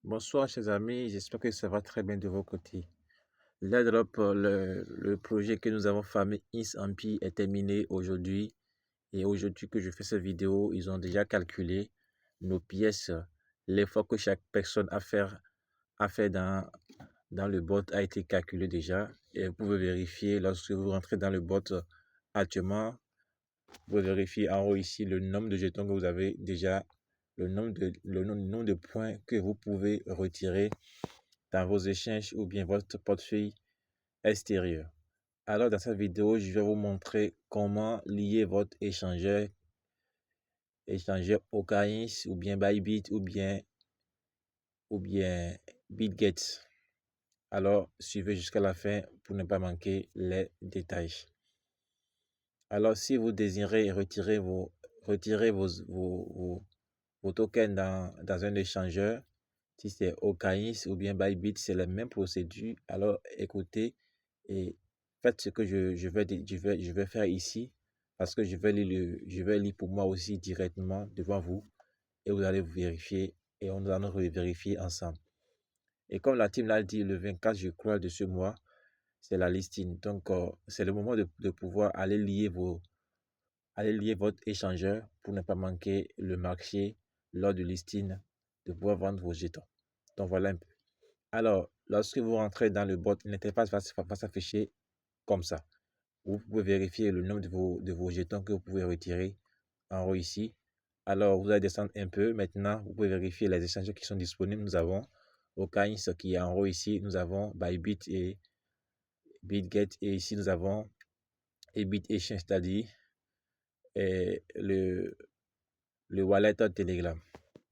Bonsoir chers amis, j'espère que ça va très bien de vos côtés. L'airdrop, le projet que nous avons famé InsAmpi est terminé aujourd'hui. Et aujourd'hui que je fais cette vidéo, ils ont déjà calculé nos pièces. L'effort que chaque personne a fait dans le bot a été calculé déjà. Et vous pouvez vérifier lorsque vous rentrez dans le bot actuellement. Vous pouvez vérifier en haut ici le nombre de jetons que vous avez déjà, le nombre de points que vous pouvez retirer dans vos échanges ou bien votre portefeuille extérieur. Alors dans cette vidéo, je vais vous montrer comment lier votre échangeur OKX ou bien Bybit ou bien BitGet. Alors suivez jusqu'à la fin pour ne pas manquer les détails. Alors si vous désirez retirer vos tokens dans un échangeur, si c'est OKX ou bien Bybit, c'est la même procédure. Alors écoutez et faites ce que je vais faire ici, parce que je vais lire pour moi aussi directement devant vous et vous allez vous vérifier et on allons vérifier ensemble. Et comme la team l'a dit, le 24, je crois, de ce mois, c'est la listing. Donc, c'est le moment de pouvoir aller lier votre échangeur pour ne pas manquer le marché lors du listing, de pouvoir vendre vos jetons. Donc, voilà un peu. Alors, lorsque vous rentrez dans le bot, l'interface va s'afficher comme ça. Vous pouvez vérifier le nombre de vos jetons que vous pouvez retirer en haut ici. Alors, vous allez descendre un peu. Maintenant, vous pouvez vérifier les échangeurs qui sont disponibles. Nous avons OKX qui est en haut ici. Nous avons Bybit et BitGet. Et ici, nous avons Ebit Exchange, c'est-à-dire le wallet Telegram.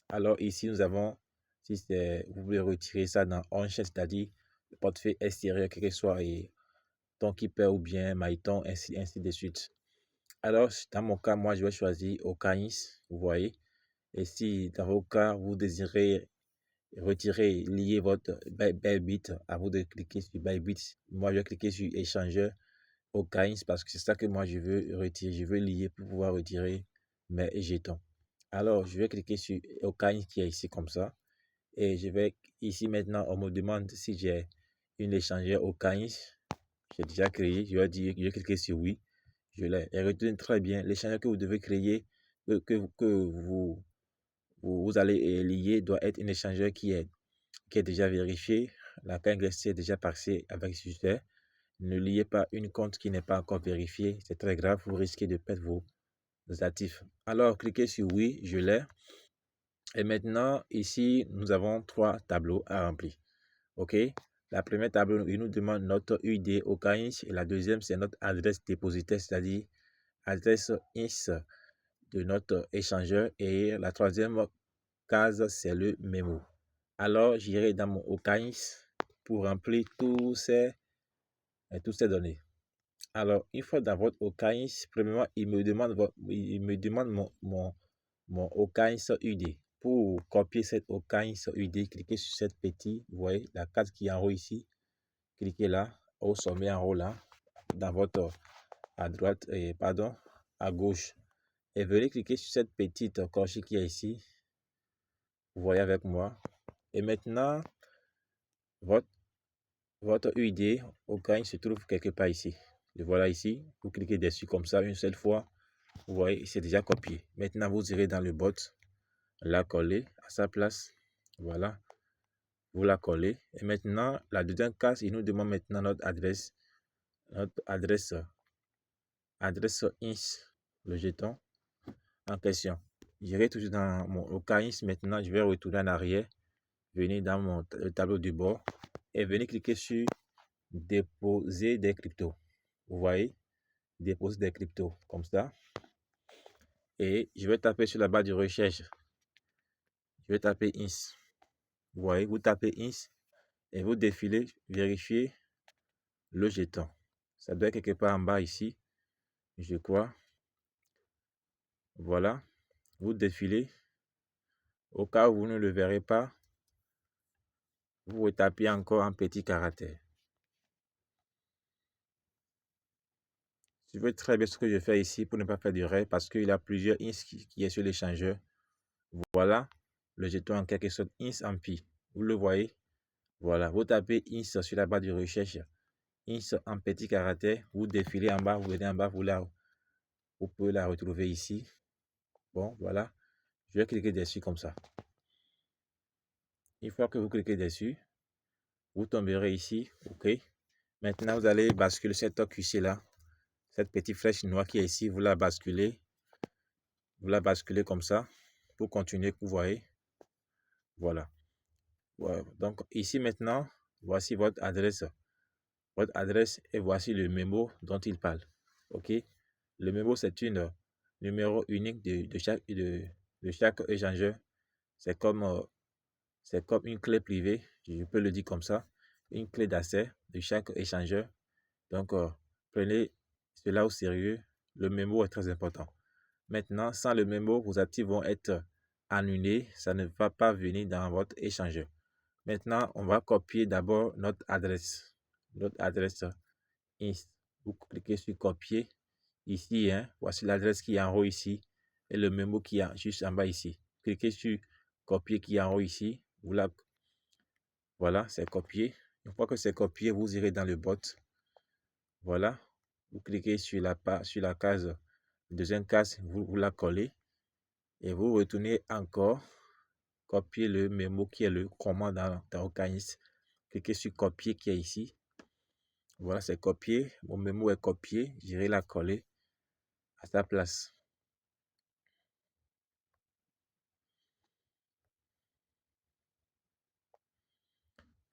Alors, ici, nous avons, vous pouvez retirer ça dans on-chain, c'est-à-dire le portefeuille extérieur, quel que soit Tonkeeper ou bien Myton, ainsi de suite. Alors, dans mon cas, moi, je vais choisir OKX, vous voyez. Et si dans vos cas, vous désirez retirer, lier votre Bybit, à vous de cliquer sur Bybit. Moi, je vais cliquer sur échangeur OKX parce que c'est ça que moi, je veux retirer. Je veux lier pour pouvoir retirer mes jetons. Alors, je vais cliquer sur OKX qui est ici comme ça. Et je vais ici maintenant, on me demande si j'ai une échangeur OKX. J'ai déjà créé. Je vais cliquer sur oui. Je l'ai. Et retenez très bien, l'échangeur que vous devez créer, que vous allez lier, doit être un échangeur qui est déjà vérifié. La KYC est déjà passée avec succès. Ne liez pas une compte qui n'est pas encore vérifiée. C'est très grave. Vous risquez de perdre vos actifs. Alors, cliquez sur oui. Je l'ai. Et maintenant, ici, nous avons 3 tableaux à remplir. OK? La première tableau, il nous demande notre UID au CAINS. Et la deuxième, c'est notre adresse dépositaire, c'est-à-dire adresse INS de notre échangeur. Et la troisième case, c'est le mémo. Alors, j'irai dans mon OKX pour remplir toutes ces données. Alors, une fois dans votre OKX, premièrement, il me demande mon OKX UD. Pour copier cette OKX UD, cliquez sur cette petite, vous voyez, la case qui est en haut ici. Cliquez là, au sommet en haut là, dans votre, à droite, à gauche. Et venez cliquer sur cette petite coche qui est ici. Vous voyez avec moi. Et maintenant, votre UID OKX se trouve quelque part ici. Le voilà ici. Vous cliquez dessus comme ça une seule fois. Vous voyez, c'est déjà copié. Maintenant, vous irez dans le bot, la coller à sa place. Voilà. Vous la collez. Et maintenant, la deuxième case, il nous demande maintenant notre adresse INS, le jeton en question. J'irai toujours dans mon OKX. Maintenant, je vais retourner en arrière. Venez dans le tableau du bord et venez cliquer sur déposer des cryptos. Vous voyez, déposer des cryptos comme ça. Et je vais taper sur la barre de recherche. Je vais taper INS. Vous voyez, vous tapez INS et vous défilez, vérifiez le jeton. Ça doit être quelque part en bas ici, je crois. Voilà, vous défilez. Au cas où vous ne le verrez pas, vous retapez encore en petit caractère. Je veux très bien ce que je fais ici pour ne pas faire d'erreur parce qu'il y a plusieurs INS qui est sur l'échangeur. Voilà le jeton en quelque sorte INS Ampi. Vous le voyez? Voilà. Vous tapez INS sur la barre de recherche. INS en petit caractère. Vous défilez en bas, vous venez en bas, vous pouvez la retrouver ici. Bon, voilà. Je vais cliquer dessus comme ça. Une fois que vous cliquez dessus, vous tomberez ici. OK. Maintenant, vous allez basculer cette QC là. Cette petite flèche noire qui est ici, vous la basculez. Vous la basculez comme ça pour continuer, vous voyez. Voilà. Voilà. Donc ici maintenant, voici votre adresse. Votre adresse et voici le mémo dont il parle. OK. Le mémo, c'est un numéro unique de chaque échangeur. C'est comme une clé privée, je peux le dire comme ça, une clé d'accès de chaque échangeur. Donc, prenez cela au sérieux. Le mémo est très important. Maintenant, sans le mémo, vos actifs vont être annulés. Ça ne va pas venir dans votre échangeur. Maintenant, on va copier d'abord notre adresse. Notre adresse INS. Vous cliquez sur copier. Ici, hein, voici l'adresse qui est en haut ici. Et le mémo qui est juste en bas ici. Cliquez sur copier qui est en haut ici. Voilà, c'est copié. Une fois que c'est copié, vous irez dans le bot. Voilà. Vous cliquez sur la case, deuxième case, vous la collez. Et vous retournez encore, copier le mémo qui est le commande dans Okanis. Cliquez sur copier qui est ici. Voilà, c'est copié. Mon mémo est copié. J'irai la coller à sa place.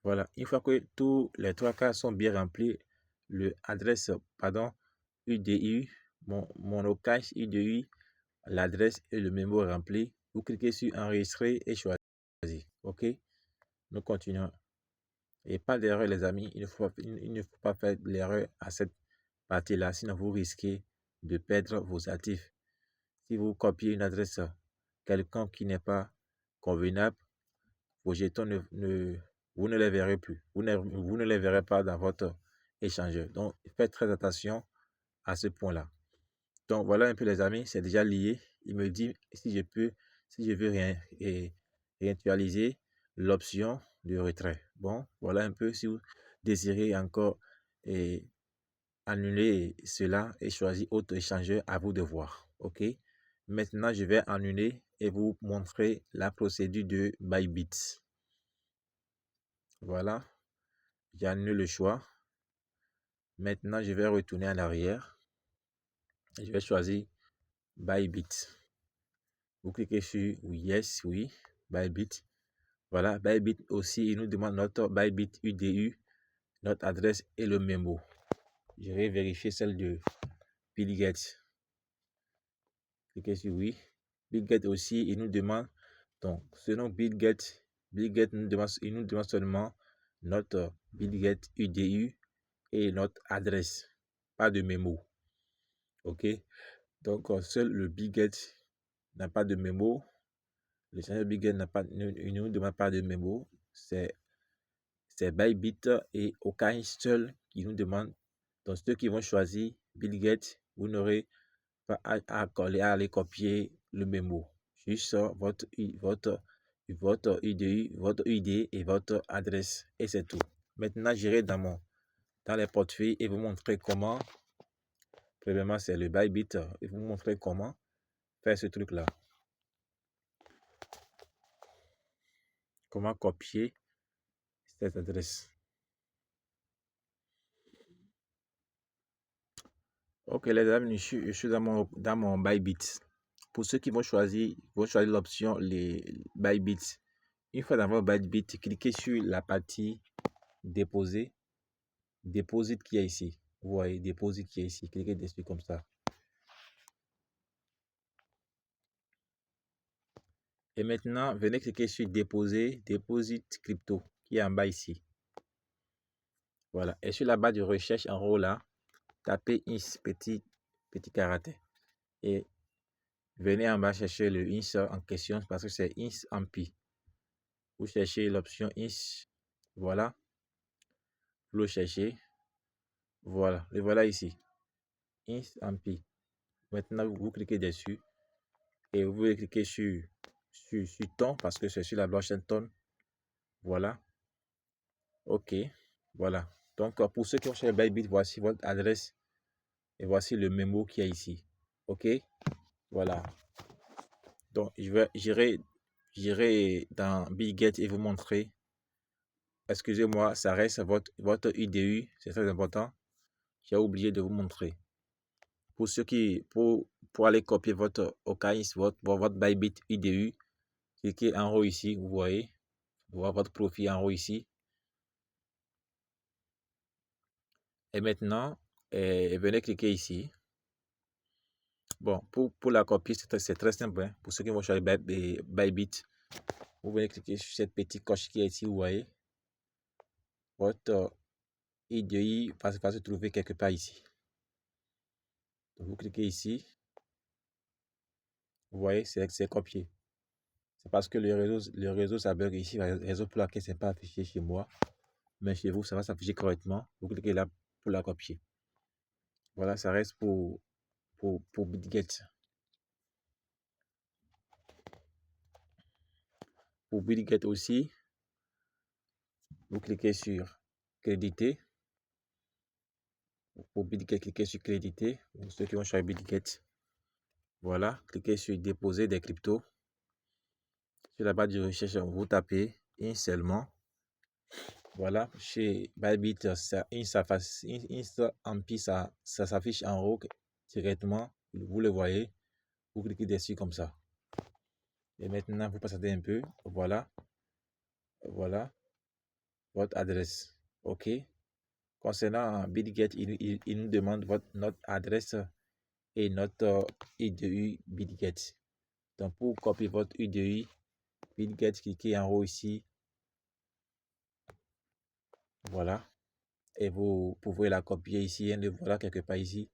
Voilà, une fois que tous les trois cases sont bien remplis, le adresse, pardon, UDI, mon Okash UDI, l'adresse et le mémo rempli, vous cliquez sur enregistrer et choisir. OK, nous continuons. Et pas d'erreur, les amis, il ne faut pas faire l'erreur à cette partie-là, sinon vous risquez de perdre vos actifs. Si vous copiez une adresse quelconque qui n'est pas convenable, vos jetons vous ne les verrez plus. Vous ne les verrez pas dans votre échangeur. Donc, faites très attention à ce point-là. Donc, voilà un peu les amis, c'est déjà lié. Il me dit si je veux réactualiser l'option de retrait. Bon, voilà un peu si vous désirez encore annuler cela et choisir autre échangeur, à vous de voir. OK? Maintenant, je vais annuler et vous montrer la procédure de Bybit. Voilà, j'annule le choix. Maintenant, je vais retourner en arrière. Je vais choisir Bybit. Vous cliquez sur oui, yes, oui, Bybit. Voilà, Bybit aussi, il nous demande notre Bybit UDU, notre adresse et le mémo. Je vais vérifier celle de Bill Gates. Cliquez sur oui. Bill Gates aussi, il nous demande, donc, selon Bill Gates il nous demande seulement notre Bill Gates UDU et notre adresse, pas de mémo. OK, donc seul le Bill Gates n'a pas de mémo. Le channel Bill Gates il ne nous demande pas de mémo. C'est Bybit et aucun seul qui nous demande. Donc ceux qui vont choisir Bill Gates, vous n'aurez pas à aller copier le mémo. Juste votre ID, votre ID et votre adresse et c'est tout. Maintenant, j'irai dans les portefeuilles et vous montrer comment. Premièrement, c'est le Bybit et vous montrer comment faire ce truc là. Comment copier cette adresse. Ok les amis, je suis dans mon Bybit. Pour ceux qui vont choisir l'option les Bybit. Une fois dans votre Bybit, cliquez sur la partie déposer, déposit qui est ici. Vous voyez, déposit qui est ici. Cliquez dessus comme ça. Et maintenant, venez cliquer sur déposer, deposit crypto qui est en bas ici. Voilà. Et sur la barre de recherche en haut là, tapez INS petit caractère. Et venez en bas chercher le INS en question parce que c'est INS en pi. Vous cherchez l'option INS. Voilà. Vous le cherchez. Voilà. Le voilà ici. INS en pi. Maintenant, vous cliquez dessus. Et vous pouvez cliquer sur ton parce que c'est sur la blockchain Ton. Voilà. OK. Voilà. Donc, pour ceux qui ont cherché Bybit, voici votre adresse et voici le mémo qui est ici. OK. Voilà. Donc, j'irai dans Bitget et vous montrer. Excusez-moi, ça reste votre UDU. C'est très important. J'ai oublié de vous montrer. Pour ceux qui, pour aller copier votre OKX, votre Bybit UDU, cliquez en haut ici, vous voyez votre profil en haut ici. Et maintenant, venez cliquer ici. Bon, pour la copier, c'est très simple. Hein. Pour ceux qui vont choisir Bybit, vous venez cliquer sur cette petite coche qui est ici, vous voyez. Votre IDI va se trouver quelque part ici. Donc, vous cliquez ici. Vous voyez, c'est copié. C'est parce que le réseau ça bug ici. Le réseau pour laquelle c'est pas affiché chez moi. Mais chez vous, ça va s'afficher correctement. Vous cliquez là pour la copier. Voilà, ça reste pour Bitget. Pour Bitget aussi, vous cliquez sur créditer. Pour Bitget, cliquez sur créditer. Pour ceux qui vont choisir Bitget. Voilà, cliquez sur déposer des cryptos. Sur la barre de recherche, vous tapez un seulement. Voilà, chez Bybit, ça s'affiche en haut directement. Vous le voyez. Vous cliquez dessus comme ça. Et maintenant, vous passez un peu. Voilà. Voilà votre adresse. OK. Concernant Bitget, il nous demande notre adresse et notre IDU Bitget. Donc, pour copier votre IDU Bitget, cliquez en haut ici. Voilà. Et vous pouvez la copier ici. Et le voilà quelque part ici.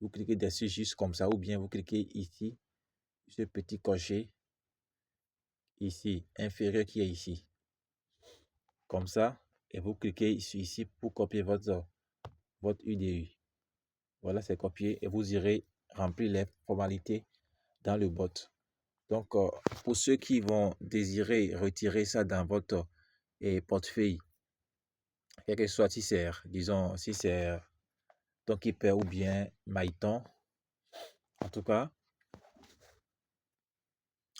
Vous cliquez dessus juste comme ça. Ou bien vous cliquez ici. Ce petit cocher. Ici. Inférieur qui est ici. Comme ça. Et vous cliquez ici pour copier votre UDU. Voilà, c'est copié. Et vous irez remplir les formalités dans le bot. Donc, pour ceux qui vont désirer retirer ça dans votre portefeuille, quel que soit si c'est, disons, si c'est Tonkeeper ou bien Maïton, en tout cas,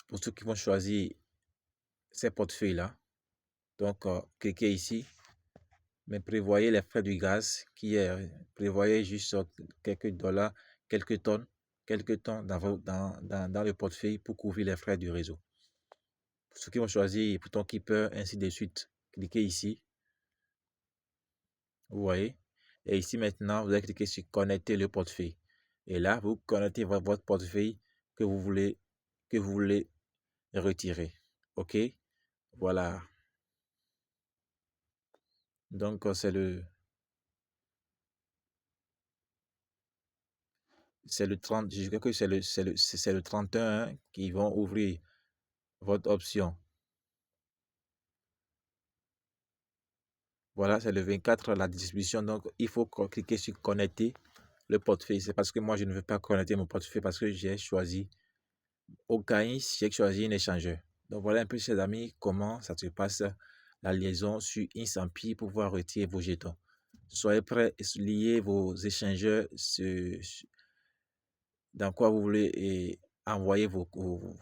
pour ceux qui vont choisir ces portefeuilles-là, donc, cliquez ici, mais prévoyez les frais du gaz prévoyez juste quelques dollars, quelques tonnes dans le portefeuille pour couvrir les frais du réseau. Pour ceux qui vont choisir pour Tonkeeper, ainsi de suite, cliquez ici. Vous voyez? Et ici maintenant, vous allez cliquer sur connecter le portefeuille. Et là, vous connectez votre portefeuille que vous voulez retirer. OK? Voilà. Donc, c'est le 30, je crois que c'est le 31 qui vont ouvrir votre option. Voilà, c'est le 24 la distribution. Donc, il faut cliquer sur connecter le portefeuille. C'est parce que moi, je ne veux pas connecter mon portefeuille parce que j'ai choisi OKX, j'ai choisi un échangeur. Donc, voilà un peu, chers amis, comment ça se passe la liaison sur Insampi pour pouvoir retirer vos jetons. Soyez prêts, lier vos échangeurs dans quoi vous voulez envoyer vos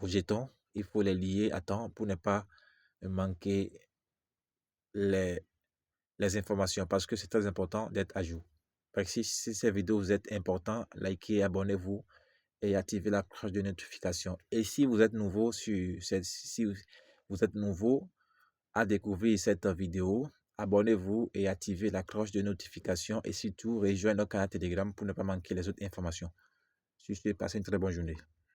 jetons. Il faut les lier à temps pour ne pas manquer les informations parce que c'est très important d'être à jour. Si ces vidéos vous êtes important, likez, abonnez-vous et activez la cloche de notification. Et si vous êtes nouveau si vous êtes nouveau à découvrir cette vidéo, abonnez-vous et activez la cloche de notification et surtout rejoignez notre canal Telegram pour ne pas manquer les autres informations. Sur ce, passez une très bonne journée.